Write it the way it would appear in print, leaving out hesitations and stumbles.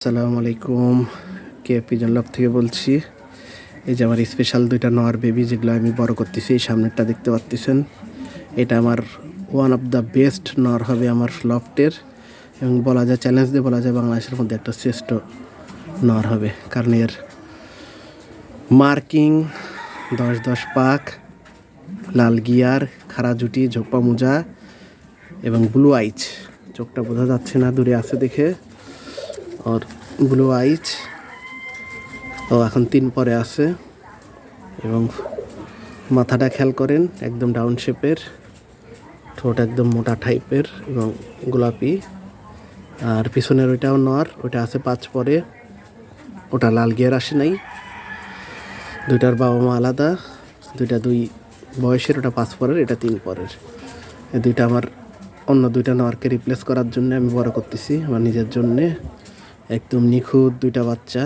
আসসালামু আলাইকুম, pigeon lock থেকে বলছি। এই যে আমার স্পেশাল দুইটা নর বেবি যেগুলো আমি বড় করতেছি, এই সামনেরটা দেখতে পাচ্ছেন। এটা আমার ওয়ান অফ দ্য বেস্ট নর হবে আমার লফটের, এবং বলা যায় চ্যালেঞ্জ দিয়ে বলা যায় বাংলাদেশের মধ্যে একটা শ্রেষ্ঠ নর হবে, কারণ এর মার্কিং 10-10 পাক, লাল গিয়ার, খাড়া জুটি, ঝোপা মোজা এবং ব্লু আইচ। চোখটা বোঝা যাচ্ছে না, দূরে আছে দেখে। আর ব্লু আইচ ও এখন 3 পরে আছে, এবং মাথাটা খেয়াল করেন, একদম ডাউন শেপের, ঠোঁট একদম মোটা টাইপের এবং গোলাপি। আর পিছনের ওইটাও নর, ওইটা আছে 5 পরে, ওটা লাল গিয়ার আসে নাই। দুইটার বাবা মা আলাদা, দুইটা 2 বয়সের, ওটা 5 পরের, এটা 3 পরের। এই দুইটা আমার অন্য দুইটা নরকে রিপ্লেস করার জন্য আমি বড় করতেছি আমার নিজের জন্যে। একদম নিখুঁত দুইটা বাচ্চা।